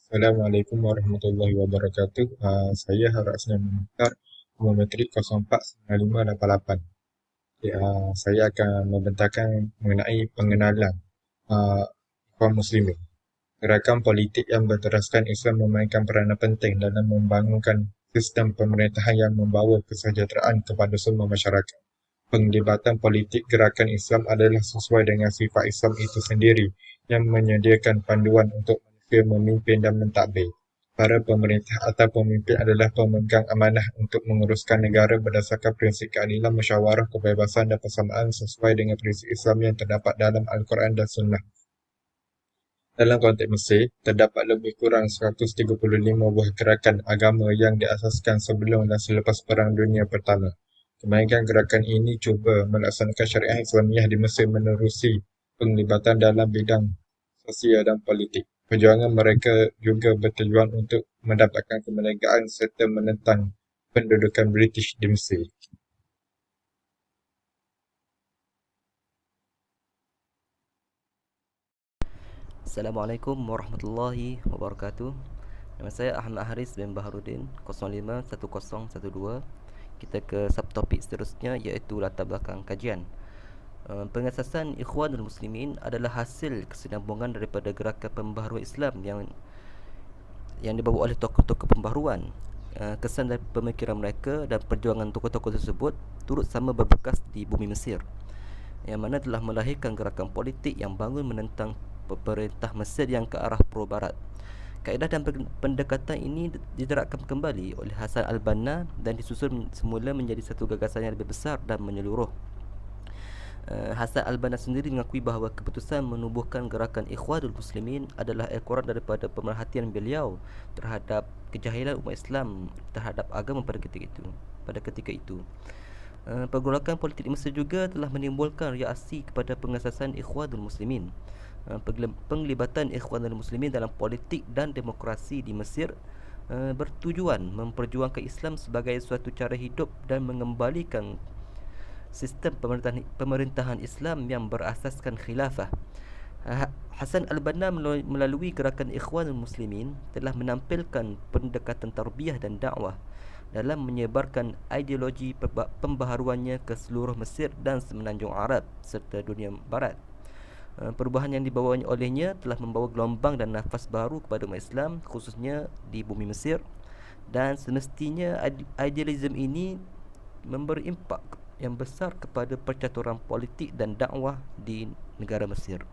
Assalamualaikum warahmatullahi wabarakatuh. Saya Harap Asnan Mukhtar, nombor matrik 049588. Okay, saya akan membentangkan mengenai pengenalan uh, kaum muslimin. Gerakan politik yang berteraskan Islam memainkan peranan penting dalam membangunkan sistem pemerintahan yang membawa kesejahteraan kepada semua masyarakat. Penglibatan politik gerakan Islam adalah sesuai dengan sifat Islam itu sendiri yang menyediakan panduan untuk manusia memimpin dan mentadbir. Para pemerintah atau pemimpin adalah pemegang amanah untuk menguruskan negara berdasarkan prinsip keadilan, musyawarah, kebebasan dan persamaan sesuai dengan prinsip Islam yang terdapat dalam Al-Quran dan Sunnah. Dalam konteks Mesir, terdapat lebih kurang 135 buah gerakan agama yang diasaskan sebelum dan selepas Perang Dunia Pertama. Kebanyakan gerakan ini cuba melaksanakan syariah Islamiah di Mesir menerusi penglibatan dalam bidang sosial dan politik. Perjuangan mereka juga bertujuan untuk mendapatkan kemerdekaan serta menentang pendudukan British di Mesir. Assalamualaikum warahmatullahi wabarakatuh. Nama saya Ahmad Haris bin Baharudin 051012. Kita ke subtopik seterusnya iaitu latar belakang kajian. Pengasasan Ikhwanul Muslimin adalah hasil kesinambungan daripada gerakan pembaharuan Islam yang dibawa oleh tokoh-tokoh pembaharuan. Kesan dari pemikiran mereka dan perjuangan tokoh-tokoh tersebut turut sama berbekas di bumi Mesir, yang mana telah melahirkan gerakan politik yang bangun menentang pemerintah Mesir yang ke arah pro-barat. Kaedah dan pendekatan ini diterapkan kembali oleh Hasan al-Banna dan disusun semula menjadi satu gagasan yang lebih besar dan menyeluruh. Hasan al-Banna sendiri mengakui bahawa keputusan menubuhkan gerakan Ikhwanul Muslimin adalah ekoran daripada pemerhatian beliau terhadap kejahilan umat Islam terhadap agama pada ketika itu. Pergolakan politik di Mesir juga telah menimbulkan reaksi kepada pengasasan Ikhwanul Muslimin. Penglibatan Ikhwanul Muslimin dalam politik dan demokrasi di Mesir bertujuan memperjuangkan Islam sebagai suatu cara hidup dan mengembalikan sistem pemerintahan Islam yang berasaskan khilafah. Hasan al-Banna melalui gerakan Ikhwanul Muslimin telah menampilkan pendekatan tarbiyah dan dakwah dalam menyebarkan ideologi pembaharuannya ke seluruh Mesir dan semenanjung Arab serta dunia barat. Perubahan yang dibawa olehnya telah membawa gelombang dan nafas baru kepada umat Islam, khususnya di bumi Mesir, dan semestinya idealisme ini memberi impak yang besar kepada percaturan politik dan dakwah di negara Mesir.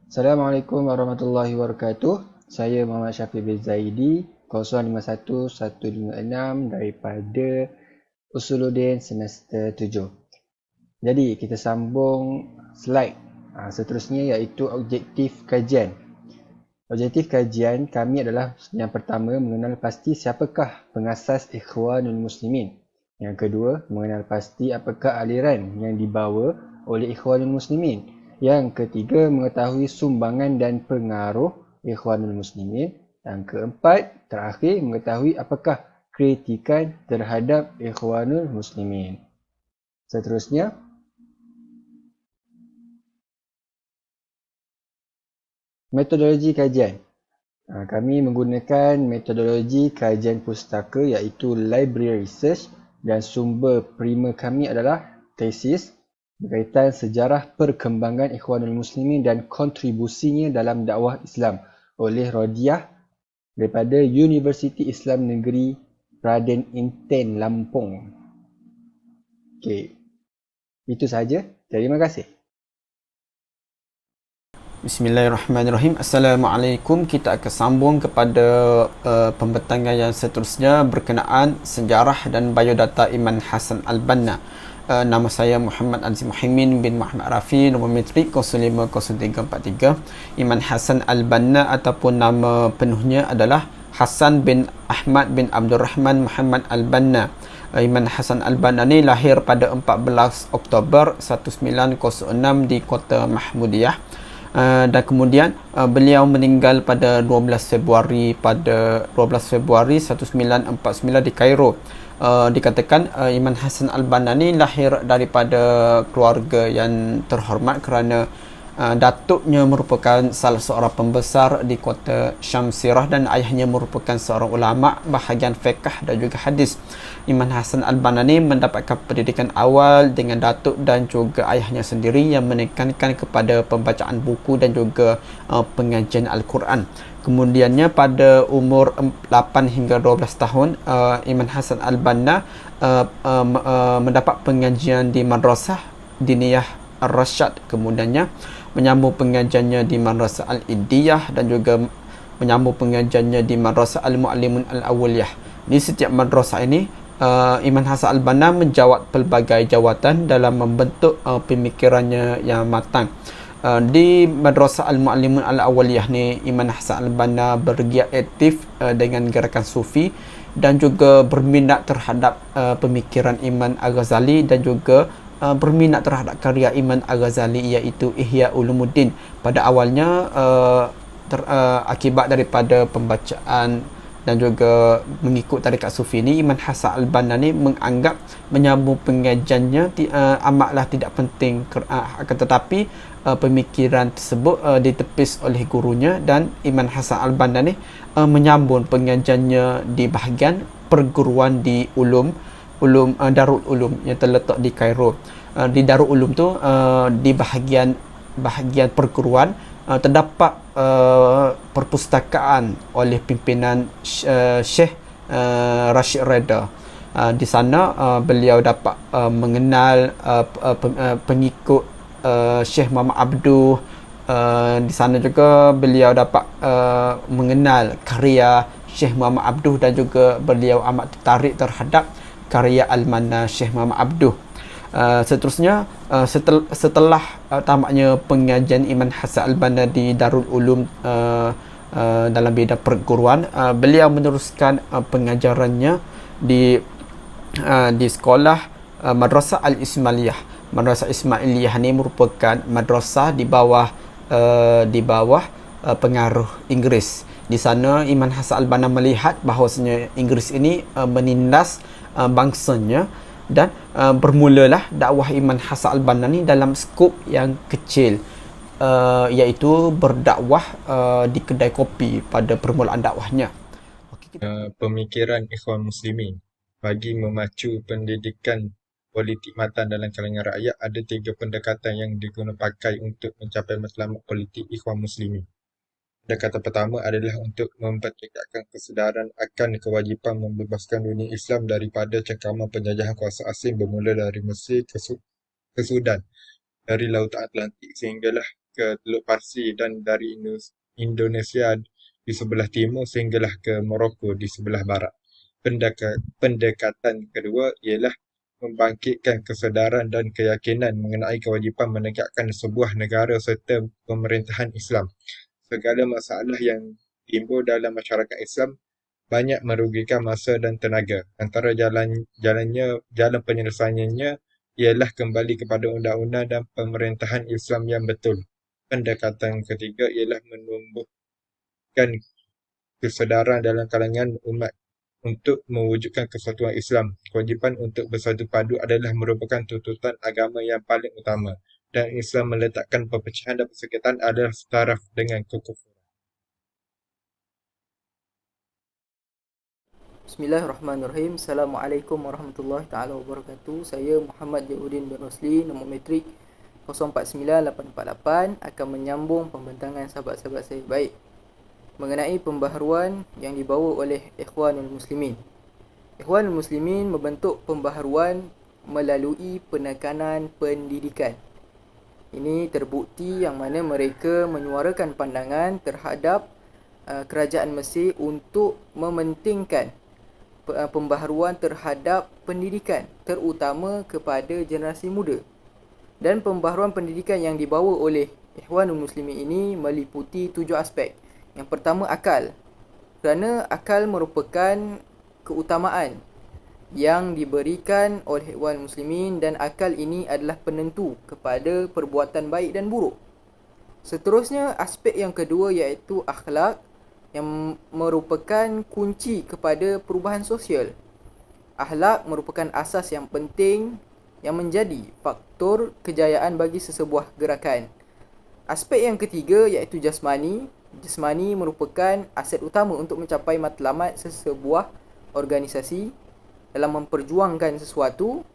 Assalamualaikum warahmatullahi wabarakatuh. Saya Muhammad Syafiq bin Zaidi, 051156 daripada Usuluddin semester 7. Jadi kita sambung slide seterusnya iaitu objektif kajian. Objektif kajian kami adalah yang pertama mengenal pasti siapakah pengasas Ikhwanul Muslimin. Yang kedua, mengenal pasti apakah aliran yang dibawa oleh Ikhwanul Muslimin. Yang ketiga, mengetahui sumbangan dan pengaruh Ikhwanul Muslimin. Yang keempat, terakhir, mengetahui apakah kritikan terhadap Ikhwanul Muslimin. Seterusnya, metodologi kajian. Kami menggunakan metodologi kajian pustaka iaitu library research dan sumber primer kami adalah tesis berkaitan sejarah perkembangan Ikhwanul Muslimin dan kontribusinya dalam dakwah Islam oleh Rodiah daripada Universiti Islam Negeri Raden Inten Lampung. Okey. Itu sahaja. Terima kasih. Bismillahirrahmanirrahim. Assalamualaikum. Kita akan sambung kepada pembentangan yang seterusnya berkenaan sejarah dan biodata Iman Hasan al-Banna. Nama saya Muhammad Aziz Muhaimin bin Muhammad Rafi, nombor matrik 050343. Iman Hasan al-Banna ataupun nama penuhnya adalah Hasan bin Ahmad bin Abdul Rahman Muhammad al-Banna. Iman Hasan al-Banna ni lahir pada 14 Oktober 1906 di kota Mahmudiyah. Dan kemudian beliau meninggal pada 12 Februari 1949 di Kairo. Dikatakan Iman Hasan al-Banna ni lahir daripada keluarga yang terhormat kerana Datuknya merupakan salah seorang pembesar di kota Syamsirah dan ayahnya merupakan seorang ulama bahagian fiqh dan juga hadis. Imam Hasan Al-Banna ni mendapatkan pendidikan awal dengan datuk dan juga ayahnya sendiri yang menekankan kepada pembacaan buku dan juga pengajian Al-Quran. Kemudiannya pada umur 8 hingga 12 tahun, Imam Hasan Al-Banna mendapat pengajian di Madrasah Diniyah Ar-Rasyad. Kemudiannya menyambung pengajiannya di Madrasah Al-Iddiyah dan juga menyambung pengajiannya di Madrasah Al-Mu'allimun Al-Awwaliyah. Di setiap madrasah ini, Imam Hasan Al-Banna menjawat pelbagai jawatan dalam membentuk pemikirannya yang matang. Di Madrasah Al-Mu'allimun Al-Awwaliyah ni, Imam Hasan Al-Banna bergiat aktif dengan gerakan sufi dan juga berminat terhadap pemikiran Imam Al-Ghazali dan juga berminat terhadap karya Imam Al-Ghazali iaitu Ihya Ulumuddin. Pada awalnya akibat daripada pembacaan dan juga mengikut tarekat sufi ni, Imam Hasan Al-Banna ni menganggap menyambung pengajiannya amatlah tidak penting, akan tetapi pemikiran tersebut ditepis oleh gurunya dan Imam Hasan Al-Banna ni menyambung pengajiannya di bahagian perguruan di Darul Ulum yang terletak di Kairo. Di Darul Ulum tu di bahagian perguruan terdapat perpustakaan oleh pimpinan Syekh Rashid Reda. Di sana beliau dapat mengenal pengikut Syekh Muhammad Abduh. Di sana juga beliau dapat mengenal karya Syekh Muhammad Abduh dan juga beliau amat tertarik terhadap karya Al-Manna Syekh Muhammad Abduh. Seterusnya, setelah tamatnya pengajian Imam Hasan Al-Banna di Darul Ulum dalam bidang perguruan, beliau meneruskan pengajarannya di sekolah Madrasah Al-Ismailiyah. Madrasah Ismailiyah ini merupakan madrasah di bawah pengaruh Inggeris. Di sana Imam Hasan Al-Banna melihat bahawasanya Inggeris ini menindas bangsanya dan bermulalah dakwah Imam Hasan Al-Banna ni dalam skop yang kecil, iaitu berdakwah di kedai kopi pada permulaan dakwahnya. Pemikiran Ikhwan Muslimin bagi memacu pendidikan politik matan dalam kalangan rakyat, ada 3 pendekatan yang digunakan pakai untuk mencapai matlamat politik Ikhwan Muslimin. Pendekatan pertama adalah untuk mempertingkatkan kesedaran akan kewajipan membebaskan dunia Islam daripada cengkaman penjajahan kuasa asing bermula dari Mesir ke Sudan, dari Lautan Atlantik sehinggalah ke Teluk Parsi dan dari Indonesia di sebelah timur sehinggalah ke Morocco di sebelah barat. Pendekatan kedua ialah membangkitkan kesedaran dan keyakinan mengenai kewajipan menegakkan sebuah negara serta pemerintahan Islam. Segala masalah yang timbul dalam masyarakat Islam banyak merugikan masa dan tenaga. Antara jalan penyelesaiannya ialah kembali kepada undang-undang dan pemerintahan Islam yang betul. Pendekatan ketiga ialah menumbuhkan kesedaran dalam kalangan umat untuk mewujudkan kesatuan Islam. Kewajipan untuk bersatu padu adalah merupakan tuntutan agama yang paling utama, dan Islam meletakkan perpecahan dan persekitaran adalah setaraf dengan kekufuran. Bismillahirrahmanirrahim. Assalamualaikum warahmatullahi taala wabarakatuh. Saya Muhammad Jauddin bin Rosli, nombor metrik 049848, akan menyambung pembentangan sahabat-sahabat saya baik mengenai pembaharuan yang dibawa oleh Ikhwanul Muslimin. Ikhwanul Muslimin membentuk pembaharuan melalui penekanan pendidikan. Ini terbukti yang mana mereka menyuarakan pandangan terhadap kerajaan Mesir untuk mementingkan pembaharuan terhadap pendidikan, terutama kepada generasi muda. Dan pembaharuan pendidikan yang dibawa oleh Ikhwanul Muslimin ini meliputi 7 aspek. Yang pertama, akal. Kerana akal merupakan keutamaan yang diberikan oleh Ikhwanul Muslimin, dan akal ini adalah penentu kepada perbuatan baik dan buruk. Seterusnya, aspek yang kedua iaitu akhlak, yang merupakan kunci kepada perubahan sosial. Akhlak merupakan asas yang penting yang menjadi faktor kejayaan bagi sesebuah gerakan. Aspek yang ketiga iaitu jasmani. Jasmani merupakan aset utama untuk mencapai matlamat sesebuah organisasi dalam memperjuangkan sesuatu,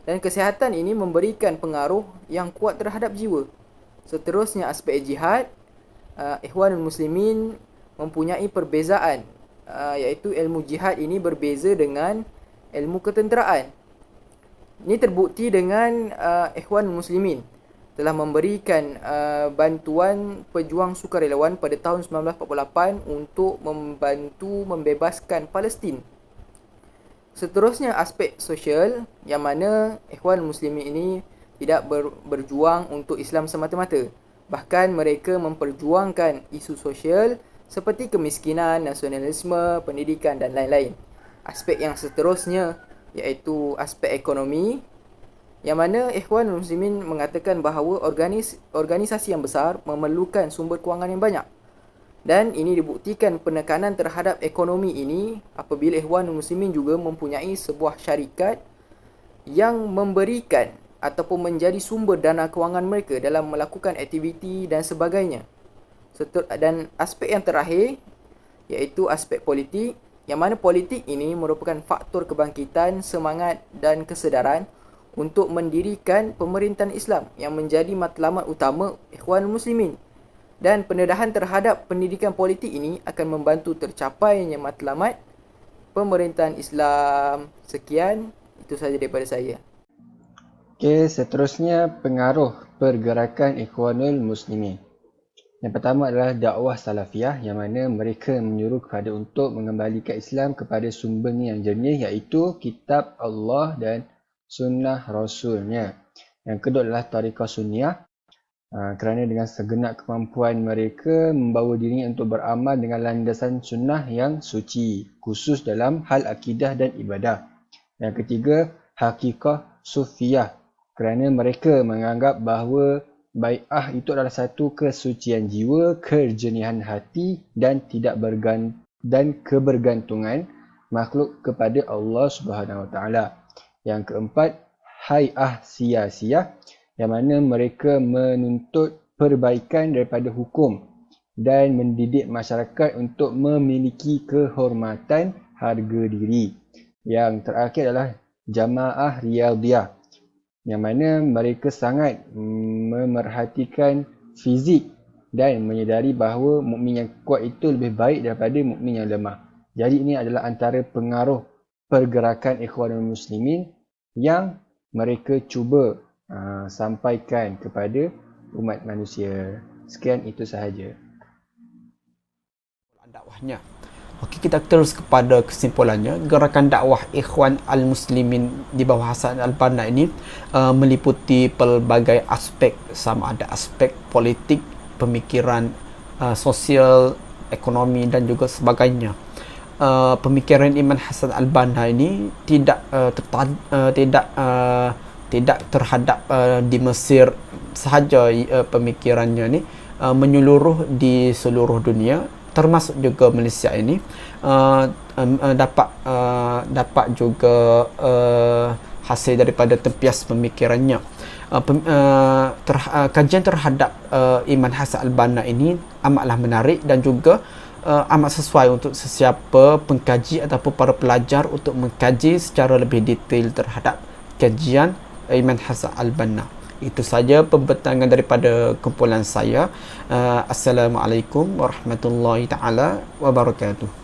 dan kesihatan ini memberikan pengaruh yang kuat terhadap jiwa. Seterusnya aspek jihad. Ikhwanul Muslimin mempunyai perbezaan, iaitu ilmu jihad ini berbeza dengan ilmu ketenteraan. Ini terbukti dengan Ikhwanul Muslimin telah memberikan bantuan pejuang sukarelawan pada tahun 1948 untuk membantu membebaskan Palestin. Seterusnya aspek sosial, yang mana Ikhwanul Muslimin ini tidak berjuang untuk Islam semata-mata. Bahkan mereka memperjuangkan isu sosial seperti kemiskinan, nasionalisme, pendidikan dan lain-lain. Aspek yang seterusnya iaitu aspek ekonomi, yang mana Ikhwanul Muslimin mengatakan bahawa organisasi yang besar memerlukan sumber kewangan yang banyak. Dan ini dibuktikan penekanan terhadap ekonomi ini apabila Ikhwanul Muslimin juga mempunyai sebuah syarikat yang memberikan ataupun menjadi sumber dana kewangan mereka dalam melakukan aktiviti dan sebagainya. Dan aspek yang terakhir iaitu aspek politik, yang mana politik ini merupakan faktor kebangkitan, semangat dan kesedaran untuk mendirikan pemerintahan Islam yang menjadi matlamat utama Ikhwanul Muslimin. Dan pendedahan terhadap pendidikan politik ini akan membantu tercapainya matlamat pemerintahan Islam. Sekian, itu sahaja daripada saya. Okey, seterusnya pengaruh pergerakan Ikhwanul Muslimin. Yang pertama adalah dakwah salafiyah, yang mana mereka menyuruh kepada untuk mengembalikan Islam kepada sumbernya yang jernih, iaitu kitab Allah dan sunnah Rasulnya. Yang kedua adalah tariqah sunniyah, kerana dengan segenap kemampuan mereka membawa dirinya untuk beramal dengan landasan sunnah yang suci, khusus dalam hal akidah dan ibadah. Yang ketiga, hakikah sufiyah, kerana mereka menganggap bahawa bai'ah itu adalah satu kesucian jiwa, kejernihan hati dan kebergantungan makhluk kepada Allah Subhanahu Wa Taala. Yang keempat, hai'ah siyasiyah, yang mana mereka menuntut perbaikan daripada hukum dan mendidik masyarakat untuk memiliki kehormatan harga diri. Yang terakhir adalah jamaah riyadiyah, yang mana mereka sangat memerhatikan fizik dan menyedari bahawa mukmin yang kuat itu lebih baik daripada mukmin yang lemah. Jadi ini adalah antara pengaruh pergerakan Ikhwanul Muslimin yang mereka cuba sampaikan kepada umat manusia. Sekian, itu sahaja. Dakwahnya. Okey, kita terus kepada kesimpulannya. Gerakan dakwah Ikhwan Al-Muslimin di bawah Hassan Al-Banna ini meliputi pelbagai aspek, sama ada aspek politik, pemikiran, sosial, ekonomi dan juga sebagainya. Pemikiran Imam Hassan Al-Banna ini tidak terhadap di Mesir sahaja. Pemikirannya ini menyeluruh di seluruh dunia, termasuk juga Malaysia ini. Dapat juga hasil daripada tempias pemikirannya. Kajian terhadap Imam Hassan Al-Banna ini amatlah menarik dan juga amat sesuai untuk sesiapa pengkaji ataupun para pelajar untuk mengkaji secara lebih detail terhadap kajian Imam Hassan Al-Banna. Itu saja pembentangan daripada kumpulan saya. Assalamualaikum warahmatullahi taala wabarakatuh.